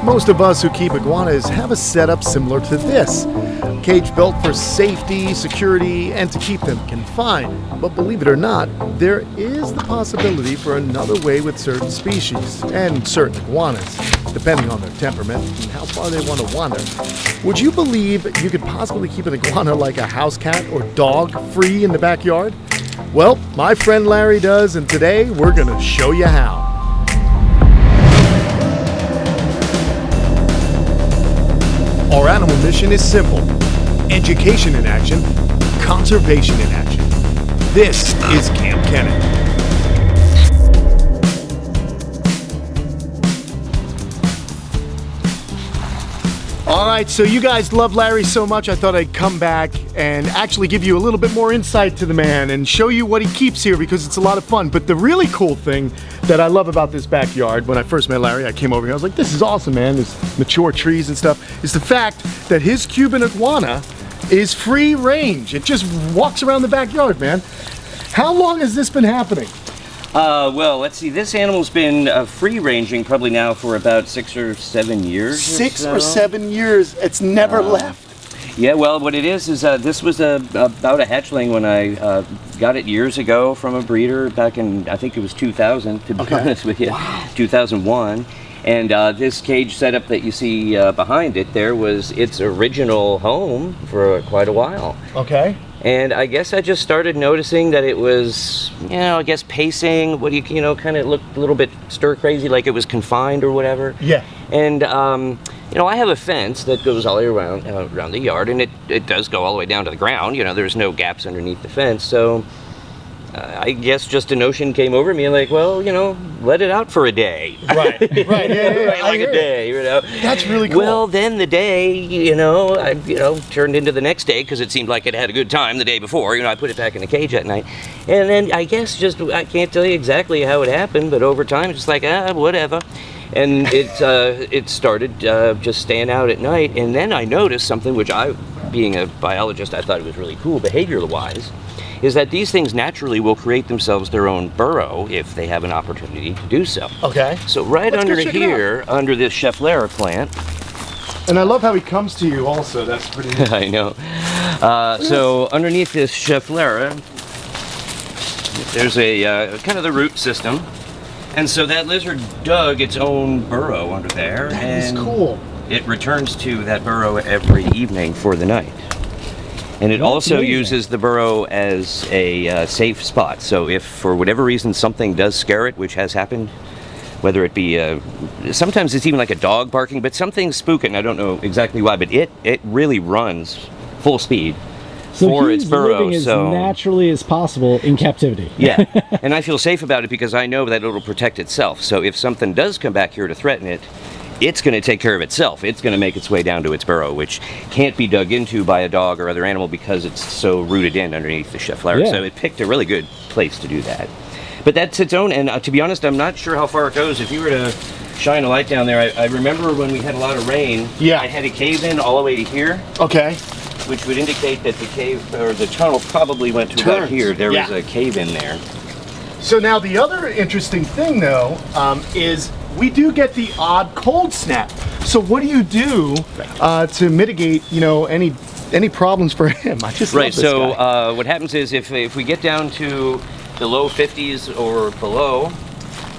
Most of us who keep iguanas have a setup similar to this. A cage built for safety, security, and to keep them confined. But believe it or not, there is the possibility for another way with certain species, and certain iguanas, depending on their temperament and how far they want to wander. Would you believe you could possibly keep an iguana like a house cat or dog free in the backyard? Well, my friend Larry does, and today we're going to show you how. Our animal mission is simple: education in action, conservation in action. This is Kamp Kenan. All right, so you guys love Larry so much, I thought I'd come back and actually give you a little bit more insight to the man and show you what he keeps here, because it's a lot of fun. But the really cool thing that I love about this backyard, when I first met Larry, I came over here, I was like, this is awesome, man. There's mature trees and stuff. Is the fact that his Cuban iguana is free range. It just walks around the backyard, man. How long has this been happening? Well, let's see. This animal's been free ranging probably now for about 6 or 7 years. 6 or 7 years. It's never left. Yeah, well, what it is this was about a hatchling when I got it years ago from a breeder back in, I think it was 2000, to be honest with you. Wow. 2001. And this cage setup that you see behind it there was its original home for quite a while. Okay. And I guess I just started noticing that it was, I guess pacing, kind of looked a little bit stir crazy, like it was confined or whatever. Yeah. And, I have a fence that goes all the way around the yard, and it does go all the way down to the ground. There's no gaps underneath the fence. So I guess just a notion came over me, like, well, let it out for a day. Right, right, yeah, like a day, That's really cool. Well, then the day, I turned into the next day because it seemed like it had a good time the day before. I put it back in the cage at night, and then I guess I can't tell you exactly how it happened, but over time it's just like whatever, and it started just staying out at night, and then I noticed something which being a biologist, I thought it was really cool behavior-wise. Is that these things naturally will create themselves their own burrow if they have an opportunity to do so. Okay. So right under here, under this Schefflera plant. And I love how he comes to you also, that's pretty neat. I know. So underneath this Schefflera, there's a kind of the root system. And so that lizard dug its own burrow under there. That is cool. It returns to that burrow every evening for the night. And it also uses the burrow as a safe spot. So if for whatever reason something does scare it, which has happened, whether it be, sometimes it's even like a dog barking, but something's spooking, I don't know exactly why, but it really runs full speed for its burrow. Living as naturally as possible in captivity. Yeah, and I feel safe about it because I know that it'll protect itself. So if something does come back here to threaten it, it's going to take care of itself. It's going to make its way down to its burrow, which can't be dug into by a dog or other animal because it's so rooted in underneath the Schefflera. Yeah. So it picked a really good place to do that. But that's its own, and to be honest, I'm not sure how far it goes. If you were to shine a light down there, I remember when we had a lot of rain, I had a cave in all the way to here. Okay. Which would indicate that the cave, or the tunnel probably went to about here. There was a cave in there. So now the other interesting thing though, is we do get the odd cold snap. So what do you do to mitigate, any problems for him? I just love this guy. What happens is if we get down to the low 50s or below,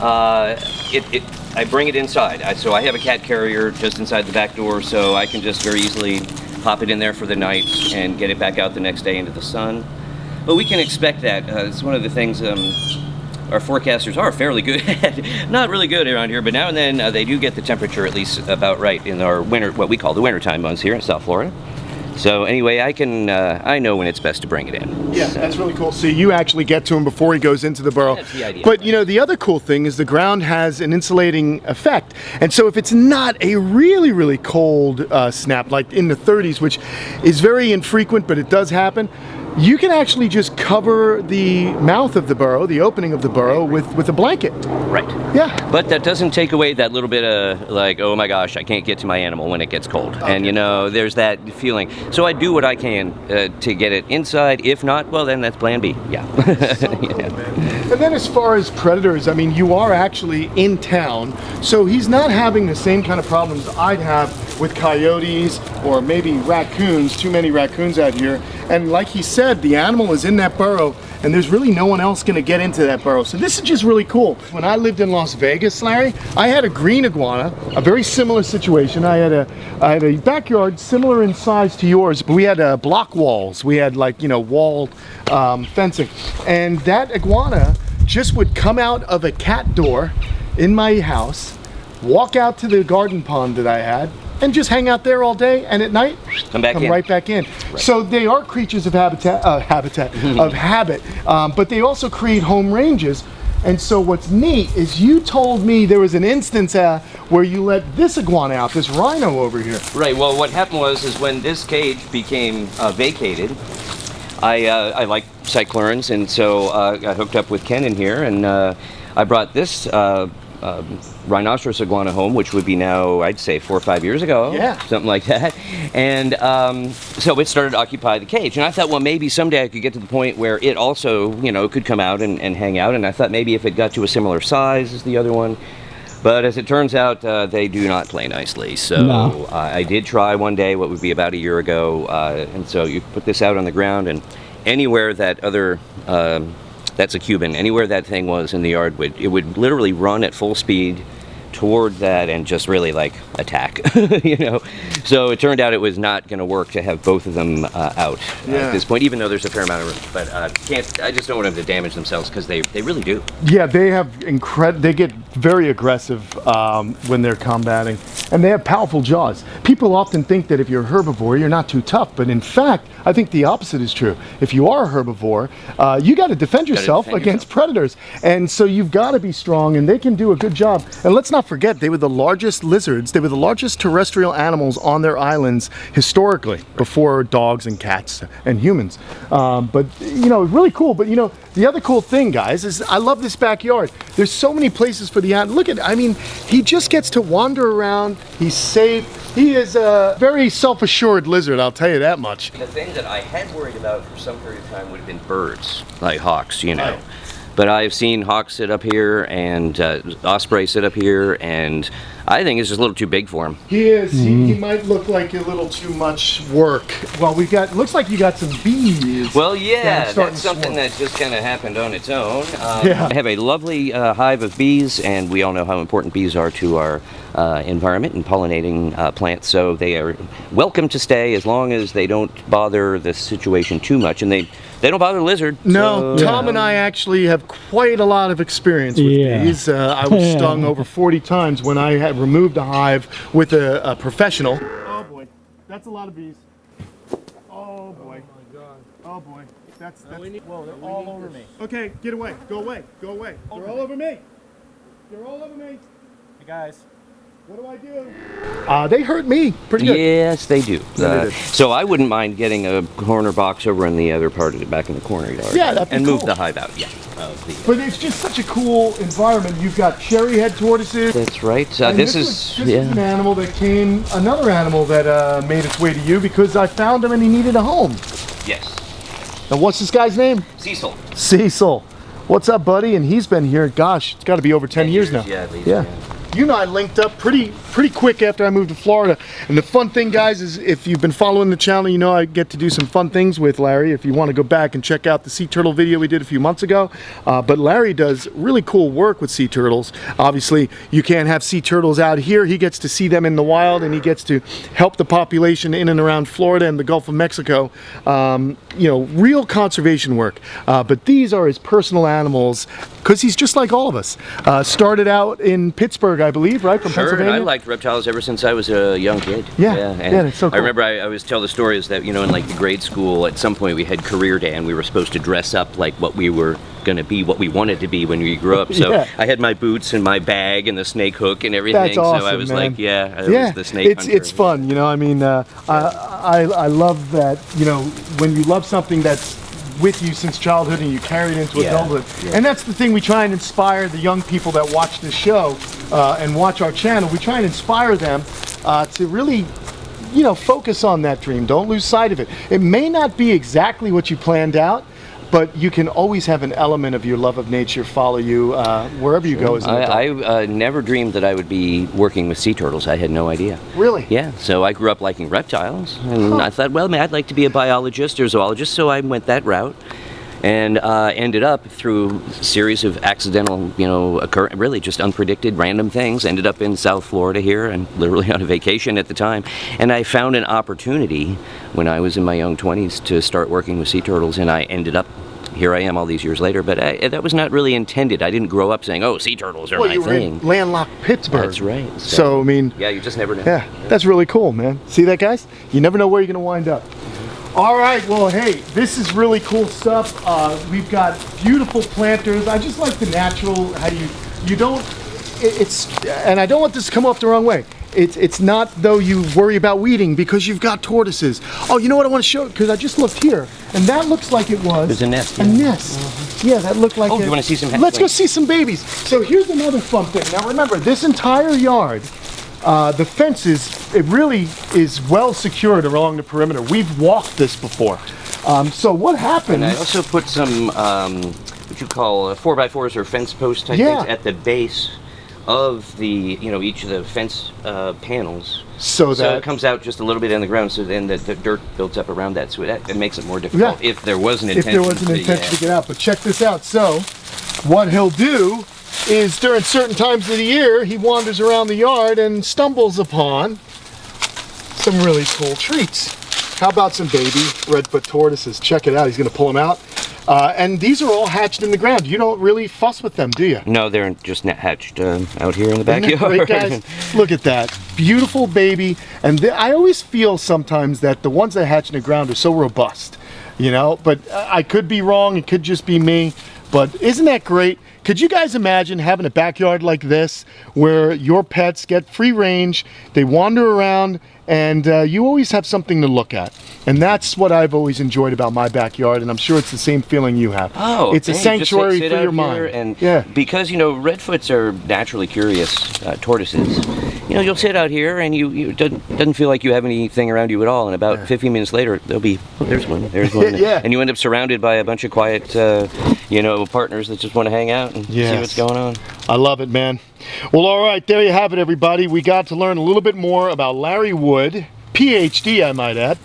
I bring it inside. So I have a cat carrier just inside the back door, so I can just very easily pop it in there for the night and get it back out the next day into the sun. But we can expect that. It's one of the things our forecasters are fairly good at. Not really good around here, but now and then they do get the temperature at least about right in our winter, what we call the wintertime months here in South Florida. So anyway, I know when it's best to bring it in. Yeah, that's really cool. So you actually get to him before he goes into the burrow. That's the idea. But the other cool thing is the ground has an insulating effect. And so if it's not a really, really cold snap, like in the 30s, which is very infrequent, but it does happen, you can actually just cover the mouth of the burrow, the opening of the burrow, with a blanket. Right. Yeah. But that doesn't take away that little bit of like, oh my gosh, I can't get to my animal when it gets cold. Okay. And there's that feeling. So I do what I can to get it inside. If not, well then that's plan B. Yeah. So cool, man. And then as far as predators, I mean, you are actually in town, so he's not having the same kind of problems I'd have with coyotes or maybe raccoons, too many raccoons out here. And like he said, the animal is in that burrow and there's really no one else gonna get into that burrow. So this is just really cool. When I lived in Las Vegas, Larry, I had a green iguana, a very similar situation. I had a backyard similar in size to yours, but we had block walls. We had like, you know, walled fencing. And that iguana just would come out of a cat door in my house, walk out to the garden pond that I had, and just hang out there all day, and at night come right back in. Right. So they are creatures of habit, but they also create home ranges. And so what's neat is you told me there was an instance where you let this iguana out, this rhino over here. Right. Well, what happened is when this cage became vacated, I like cyclurns, and so I hooked up with Ken in here, and I brought this rhinoceros iguana home, which would be now, I'd say, 4 or 5 years ago. Yeah. Something like that. And so it started to occupy the cage. And I thought, well, maybe someday I could get to the point where it also, you know, could come out and hang out. And I thought maybe if it got to a similar size as the other one. But as it turns out, they do not play nicely. So no. I did try one day, what would be about a year ago. And so you put this out on the ground, and anywhere that other... that's a Cuban. Anywhere that thing was in the yard, it would literally run at full speed toward that and just really like attack, you know. So it turned out it was not going to work to have both of them out at this point, even though there's a fair amount of room. But I just don't want them to damage themselves, because they really do. Yeah, they have they get very aggressive when they're combating, and they have powerful jaws. People often think that if you're a herbivore, you're not too tough, but in fact, I think the opposite is true. If you are a herbivore, you got to defend yourself against predators, and so you've got to be strong, and they can do a good job. And let's not forget, they were the largest lizards, they were the largest terrestrial animals on their islands historically, before dogs and cats and humans. But, you know, really cool. But, you know, the other cool thing, guys, is I love this backyard. There's so many places for the animal. Look at, I mean, he just gets to wander around. He's safe. He is a very self-assured lizard, I'll tell you that much. The thing that I had worried about for some period of time would have been birds, like hawks, you know. But I've seen hawks sit up here and osprey sit up here, and I think it's just a little too big for him. He is. He might look like a little too much work. Well, looks like you got some bees. Well, yeah, that's something that just kind of happened on its own. I have a lovely hive of bees, and we all know how important bees are to our environment and pollinating plants, so they are welcome to stay as long as they don't bother the situation too much, and they don't bother lizard. No, so, Tom and I actually have quite a lot of experience with bees. I was stung over 40 times when I had removed a hive with a professional. Oh boy, that's a lot of bees. Oh boy. Oh my God. Oh boy. That's whoa, they're all over me. Okay, get away. Go away. Go away. They're all over me. They're all over me. Hey guys. What do I do? They hurt me pretty good. Yes, they do. So I wouldn't mind getting a corner box over in the other part of it, back in the corner yard. Yeah, that'd be and cool. Move the hive out. Yeah. But it's just such a cool environment. You've got cherry head tortoises. That's right. This is an animal that came, another animal that made its way to you because I found him and he needed a home. Yes. And what's this guy's name? Cecil. Cecil. What's up, buddy? And he's been here, gosh, it's got to be over 10 years now. Yeah, at least. Yeah. You and I linked up pretty quick after I moved to Florida. And the fun thing, guys, is if you've been following the channel, you know I get to do some fun things with Larry. If you want to go back and check out the sea turtle video we did a few months ago. But Larry does really cool work with sea turtles. Obviously, you can't have sea turtles out here. He gets to see them in the wild, and he gets to help the population in and around Florida and the Gulf of Mexico. You know, real conservation work. But these are his personal animals, because he's just like all of us. Started out in Pittsburgh, I believe, right? From Pennsylvania? And I liked reptiles ever since I was a young kid. Yeah, it's so cool. I remember I always tell the stories that, you know, in like the grade school, at some point we had career day and we were supposed to dress up like what we were going to be, what we wanted to be when we grew up. So I had my boots and my bag and the snake hook and everything. That's awesome, so I was man. Like, I was the snake hunter. It's fun, you know. I mean, I love that, you know, when you love something that's with you since childhood and you carry it into adulthood. And that's the thing we try and inspire the young people that watch this show and watch our channel. We try and inspire them to really, you know, focus on that dream. Don't lose sight of it. It may not be exactly what you planned out, but you can always have an element of your love of nature follow you wherever you go as an adult. I never dreamed that I would be working with sea turtles. I had no idea. Really? Yeah, so I grew up liking reptiles, and I thought, well, man, I'd like to be a biologist or zoologist, so I went that route. And ended up through a series of accidental, really just unpredicted random things, ended up in South Florida here and literally on a vacation at the time. And I found an opportunity when I was in my young 20s to start working with sea turtles, and I ended up, here I am all these years later, but that was not really intended. I didn't grow up saying, oh, sea turtles are my you were thing. In landlocked Pittsburgh. That's right. So, I mean... Yeah, you just never know. Yeah, that's really cool, man. See that, guys? You never know where you're going to wind up. All right, well, hey, this is really cool stuff. We've got beautiful planters. I just like the natural, how you don't, and I don't want this to come off the wrong way. It's not though you worry about weeding because you've got tortoises. Oh, you know what I want to show, because I just looked here, and that looks like it was. There's a nest. A nest. Yeah, that looked like you want to see some? Let's go see some babies. So here's another fun thing. Now remember, this entire yard, the fences, it really is well secured along the perimeter. We've walked this before. So what happens... And I also put some, what you call 4x4s or fence post type things at the base of the, each of the fence panels. So it comes out just a little bit in the ground, so then the dirt builds up around that. So it makes it more difficult if there was an intention. If there was an intention to get out. But check this out. So what he'll do is during certain times of the year, he wanders around the yard and stumbles upon some really cool treats. How about some baby redfoot tortoises? Check it out. He's going to pull them out. And these are all hatched in the ground. You don't really fuss with them, do you? No, they're just hatched out here in the backyard. Great, guys? Look at that. Beautiful baby. And I always feel sometimes that the ones that hatch in the ground are so robust, but I could be wrong. It could just be me. But isn't that great? Could you guys imagine having a backyard like this where your pets get free range, they wander around, and you always have something to look at? And that's what I've always enjoyed about my backyard, and I'm sure it's the same feeling you have. Oh, it's a sanctuary for your mind. And because, redfoots are naturally curious tortoises, you'll sit out here and you doesn't feel like you have anything around you at all, and about 15 minutes later, there'll be, there's one. And you end up surrounded by a bunch of quiet, partners that just want to hang out and see what's going on. I love it, man. Well, all right, there you have it, everybody. We got to learn a little bit more about Larry Wood, PhD, I might add.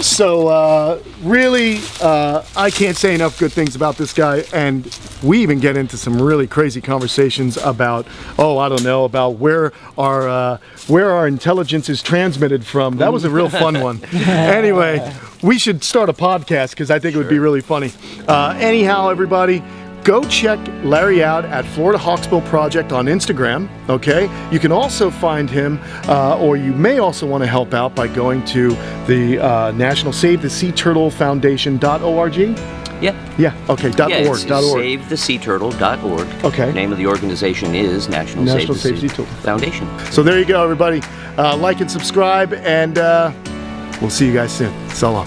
So, really, I can't say enough good things about this guy, and we even get into some really crazy conversations about, about where our intelligence is transmitted from. That was a real fun one. Anyway, we should start a podcast because I think it would be really funny. Anyhow, everybody, go check Larry out at Florida Hawksbill Project on Instagram, okay? You can also find him, or you may also want to help out by going to the National Save the Sea Turtle Foundation.org. Yeah, okay, .org. SaveTheSeaTurtle.org. Okay. The name of the organization is National Save the Sea Turtle Foundation. So there you go, everybody. Like and subscribe, and we'll see you guys soon. So long.